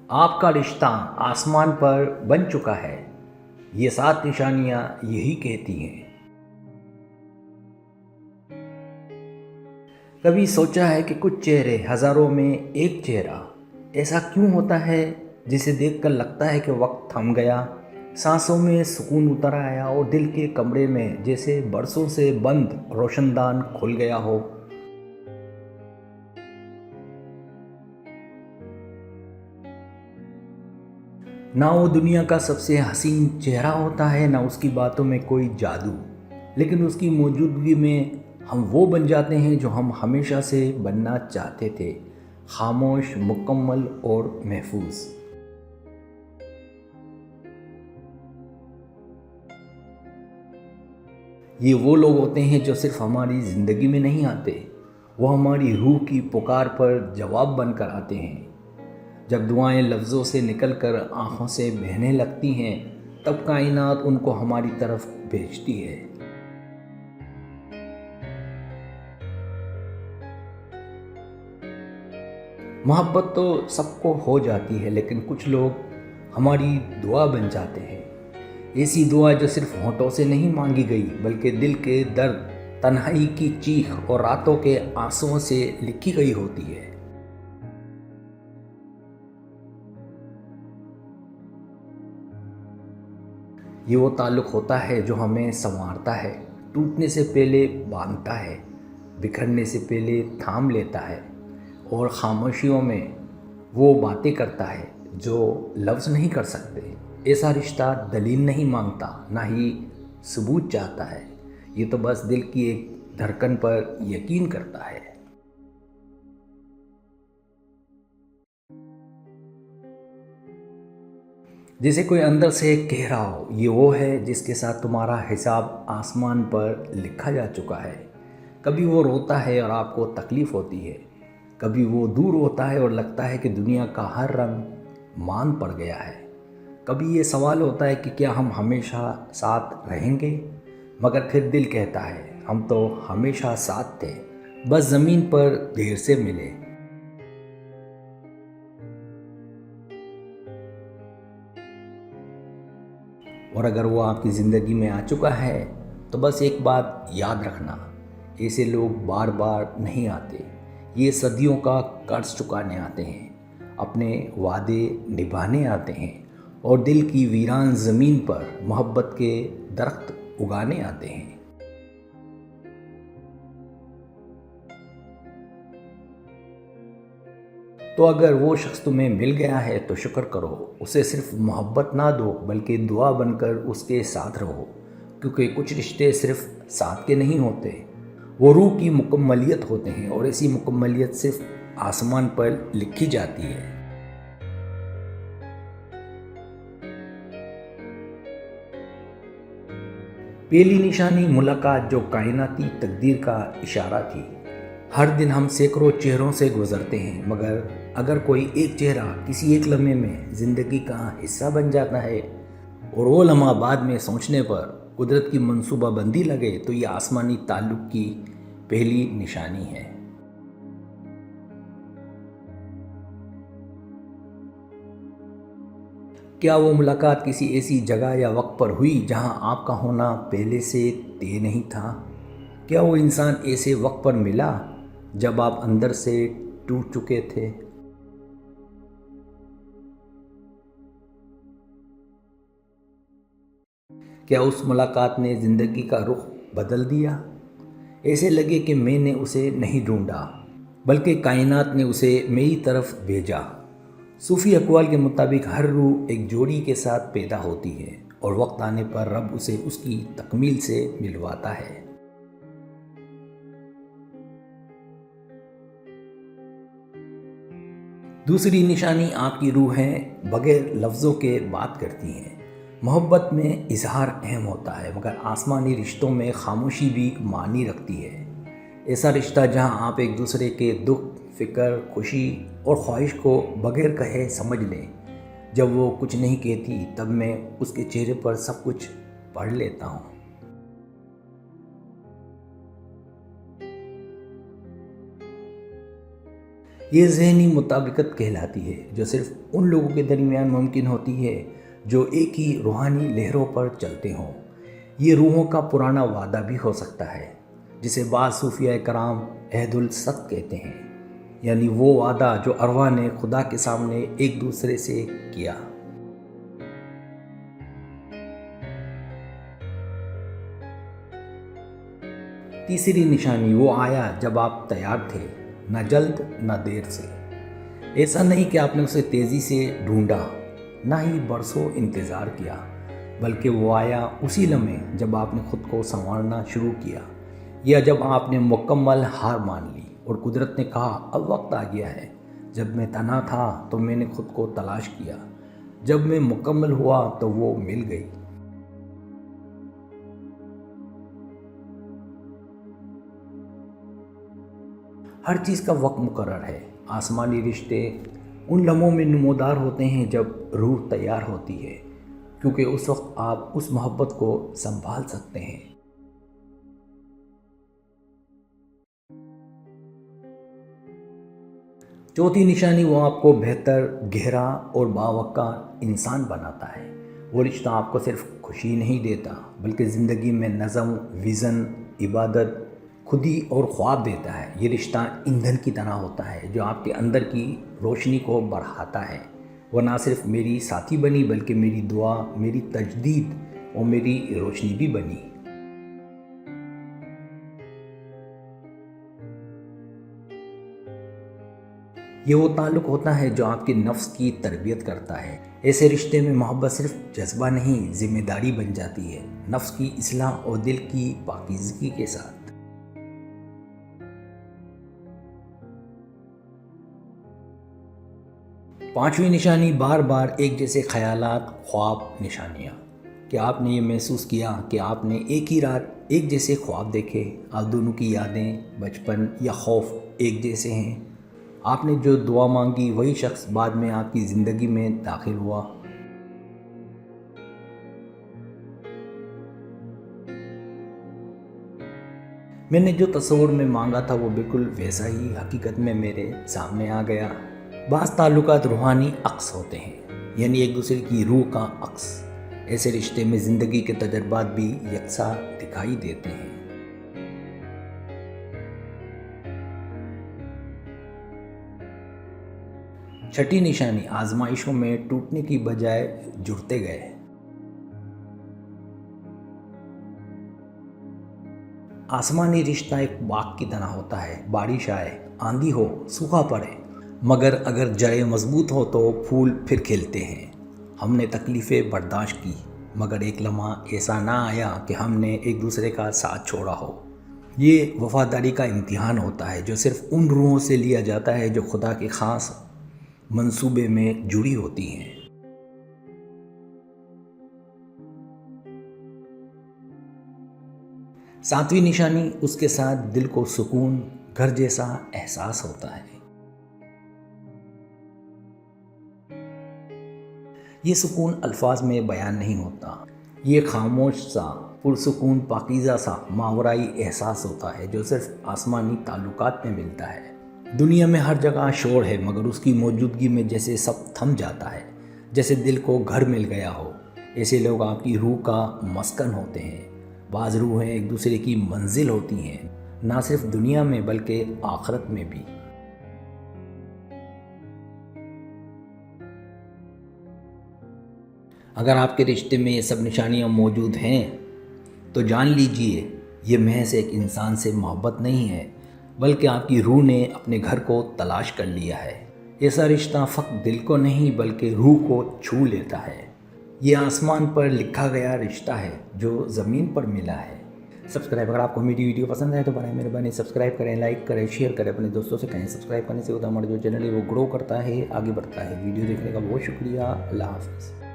آپ کا رشتہ آسمان پر بن چکا ہے، یہ 7 نشانیاں یہی کہتی ہیں۔ کبھی سوچا ہے کہ کچھ چہرے ہزاروں میں ایک چہرہ ایسا کیوں ہوتا ہے جسے دیکھ کر لگتا ہے کہ وقت تھم گیا، سانسوں میں سکون اتر آیا اور دل کے کمرے میں جیسے برسوں سے بند روشن دان کھل گیا ہو۔ نہ وہ دنیا کا سب سے حسین چہرہ ہوتا ہے، نہ اس کی باتوں میں کوئی جادو، لیکن اس کی موجودگی میں ہم وہ بن جاتے ہیں جو ہم ہمیشہ سے بننا چاہتے تھے، خاموش، مکمل اور محفوظ۔ یہ وہ لوگ ہوتے ہیں جو صرف ہماری زندگی میں نہیں آتے، وہ ہماری روح کی پکار پر جواب بن کر آتے ہیں۔ جب دعائیں لفظوں سے نکل کر آنکھوں سے بہنے لگتی ہیں، تب کائنات ان کو ہماری طرف بھیجتی ہے۔ محبت تو سب کو ہو جاتی ہے، لیکن کچھ لوگ ہماری دعا بن جاتے ہیں۔ ایسی دعا جو صرف ہونٹوں سے نہیں مانگی گئی، بلکہ دل کے درد، تنہائی کی چیخ اور راتوں کے آنسوؤں سے لکھی گئی ہوتی ہے۔ یہ وہ تعلق ہوتا ہے جو ہمیں سنوارتا ہے، ٹوٹنے سے پہلے باندھتا ہے، بکھرنے سے پہلے تھام لیتا ہے، اور خاموشیوں میں وہ باتیں کرتا ہے جو لفظ نہیں کر سکتے۔ ایسا رشتہ دلیل نہیں مانگتا، نہ ہی ثبوت چاہتا ہے، یہ تو بس دل کی ایک دھڑکن پر یقین کرتا ہے۔ جیسے کوئی اندر سے کہہ رہا ہو، یہ وہ ہے جس کے ساتھ تمہارا حساب آسمان پر لکھا جا چکا ہے۔ کبھی وہ روتا ہے اور آپ کو تکلیف ہوتی ہے، کبھی وہ دور ہوتا ہے اور لگتا ہے کہ دنیا کا ہر رنگ مان پڑ گیا ہے۔ کبھی یہ سوال ہوتا ہے کہ کیا ہم ہمیشہ ساتھ رہیں گے، مگر پھر دل کہتا ہے ہم تو ہمیشہ ساتھ تھے، بس زمین پر دیر سے ملے۔ اور اگر وہ آپ کی زندگی میں آ چکا ہے تو بس ایک بات یاد رکھنا، ایسے لوگ بار بار نہیں آتے، یہ صدیوں کا قرض چکانے آتے ہیں، اپنے وعدے نبھانے آتے ہیں، اور دل کی ویران زمین پر محبت کے درخت اگانے آتے ہیں۔ تو اگر وہ شخص تمہیں مل گیا ہے تو شکر کرو، اسے صرف محبت نہ دو بلکہ دعا بن کر اس کے ساتھ رہو، کیونکہ کچھ رشتے صرف ساتھ کے نہیں ہوتے، وہ روح کی مکملیت ہوتے ہیں، اور ایسی مکملیت صرف آسمان پر لکھی جاتی ہے۔ پہلی نشانی ملاقات، جو کائناتی تقدیر کا اشارہ تھی۔ ہر دن ہم سینکڑوں چہروں سے گزرتے ہیں، مگر اگر کوئی ایک چہرہ کسی ایک لمحے میں زندگی کا حصہ بن جاتا ہے اور وہ لمحہ بعد میں سوچنے پر قدرت کی منصوبہ بندی لگے، تو یہ آسمانی تعلق کی پہلی نشانی ہے۔ کیا وہ ملاقات کسی ایسی جگہ یا وقت پر ہوئی جہاں آپ کا ہونا پہلے سے طے نہیں تھا؟ کیا وہ انسان ایسے وقت پر ملا جب آپ اندر سے ٹوٹ چکے تھے؟ کیا اس ملاقات نے زندگی کا رخ بدل دیا؟ ایسے لگے کہ میں نے اسے نہیں ڈھونڈا، بلکہ کائنات نے اسے میری طرف بھیجا۔ صوفی اقوال کے مطابق ہر روح ایک جوڑی کے ساتھ پیدا ہوتی ہے، اور وقت آنے پر رب اسے اس کی تکمیل سے ملواتا ہے۔ دوسری نشانی، آپ کی روحیں بغیر لفظوں کے بات کرتی ہیں۔ محبت میں اظہار اہم ہوتا ہے، مگر آسمانی رشتوں میں خاموشی بھی معنی رکھتی ہے۔ ایسا رشتہ جہاں آپ ایک دوسرے کے دکھ، فکر، خوشی اور خواہش کو بغیر کہے سمجھ لیں۔ جب وہ کچھ نہیں کہتی، تب میں اس کے چہرے پر سب کچھ پڑھ لیتا ہوں۔ یہ ذہنی مطابقت کہلاتی ہے جو صرف ان لوگوں کے درمیان ممکن ہوتی ہے جو ایک ہی روحانی لہروں پر چلتے ہوں۔ یہ روحوں کا پرانا وعدہ بھی ہو سکتا ہے جسے بعض صوفیہ کرام عہد الصدق کہتے ہیں، یعنی وہ وعدہ جو ارواح نے خدا کے سامنے ایک دوسرے سے کیا۔ تیسری نشانی وہ آیا جب آپ تیار تھے، نہ جلد نہ دیر سے۔ ایسا نہیں کہ آپ نے اسے تیزی سے ڈھونڈا، نہ ہی برسوں انتظار کیا، بلکہ وہ آیا اسی لمحے جب آپ نے خود کو سنوارنا شروع کیا، یا جب آپ نے مکمل ہار مان لی اور قدرت نے کہا اب وقت آ گیا ہے۔ جب میں تنہا تھا تو میں نے خود کو تلاش کیا، جب میں مکمل ہوا تو وہ مل گئی۔ ہر چیز کا وقت مقرر ہے۔ آسمانی رشتے ان لمحوں میں نمودار ہوتے ہیں جب روح تیار ہوتی ہے، کیونکہ اس وقت آپ اس محبت کو سنبھال سکتے ہیں۔ چوتھی نشانی وہ آپ کو بہتر، گہرا اور باوقار انسان بناتا ہے۔ وہ رشتہ آپ کو صرف خوشی نہیں دیتا بلکہ زندگی میں نظم، ویژن، عبادت، خودی اور خواب دیتا ہے۔ یہ رشتہ ایندھن کی طرح ہوتا ہے جو آپ کے اندر کی روشنی کو بڑھاتا ہے۔ وہ نہ صرف میری ساتھی بنی بلکہ میری دعا، میری تجدید اور میری روشنی بھی بنی۔ یہ وہ تعلق ہوتا ہے جو آپ کے نفس کی تربیت کرتا ہے۔ ایسے رشتے میں محبت صرف جذبہ نہیں، ذمہ داری بن جاتی ہے، نفس کی اصلاح اور دل کی پاکیزگی کے ساتھ۔ پانچویں نشانی بار بار ایک جیسے خیالات، خواب، نشانیاں۔ کہ آپ نے یہ محسوس کیا کہ آپ نے ایک ہی رات ایک جیسے خواب دیکھے، آپ دونوں کی یادیں، بچپن یا خوف ایک جیسے ہیں۔ آپ نے جو دعا مانگی وہی شخص بعد میں آپ کی زندگی میں داخل ہوا۔ میں نے جو تصور میں مانگا تھا وہ بالکل ویسا ہی حقیقت میں میرے سامنے آ گیا۔ بعض تعلقات روحانی عکس ہوتے ہیں، یعنی ایک دوسرے کی روح کا عکس۔ ایسے رشتے میں زندگی کے تجربات بھی یکساں دکھائی دیتے ہیں۔ چھٹی نشانی آزمائشوں میں ٹوٹنے کی بجائے جڑتے گئے۔ آسمانی رشتہ ایک باغ کی طرح ہوتا ہے۔ بارش آئے، آندھی ہو، سوکھا پڑے، مگر اگر جڑیں مضبوط ہو تو پھول پھر کھلتے ہیں۔ ہم نے تکلیفیں برداشت کی، مگر ایک لمحہ ایسا نہ آیا کہ ہم نے ایک دوسرے کا ساتھ چھوڑا ہو۔ یہ وفاداری کا امتحان ہوتا ہے جو صرف ان روحوں سے لیا جاتا ہے جو خدا کے خاص منصوبے میں جڑی ہوتی ہیں۔ ساتویں نشانی اس کے ساتھ دل کو سکون، گھر جیسا احساس ہوتا ہے۔ یہ سکون الفاظ میں بیان نہیں ہوتا، یہ خاموش سا، پرسکون، پاکیزہ سا ماورائی احساس ہوتا ہے جو صرف آسمانی تعلقات میں ملتا ہے۔ دنیا میں ہر جگہ شور ہے مگر اس کی موجودگی میں جیسے سب تھم جاتا ہے، جیسے دل کو گھر مل گیا ہو۔ ایسے لوگ آپ کی روح کا مسکن ہوتے ہیں۔ بعض روحیں ایک دوسرے کی منزل ہوتی ہیں، نہ صرف دنیا میں بلکہ آخرت میں بھی۔ اگر آپ کے رشتے میں یہ سب نشانیاں موجود ہیں تو جان لیجئے یہ محض ایک انسان سے محبت نہیں ہے، بلکہ آپ کی روح نے اپنے گھر کو تلاش کر لیا ہے۔ ایسا رشتہ فقط دل کو نہیں بلکہ روح کو چھو لیتا ہے۔ یہ آسمان پر لکھا گیا رشتہ ہے جو زمین پر ملا ہے۔ اگر آپ کو میری ویڈیو پسند ہے تو برائے مہربانی سبسکرائب کریں، لائک کریں، شیئر کریں، اپنے دوستوں سے کہیں۔ سبسکرائب کرنے سے ہوتا ہمارا جو چینل ہے وہ گرو کرتا ہے، آگے بڑھتا ہے۔ ویڈیو دیکھنے کا بہت شکریہ۔ اللہ حافظ۔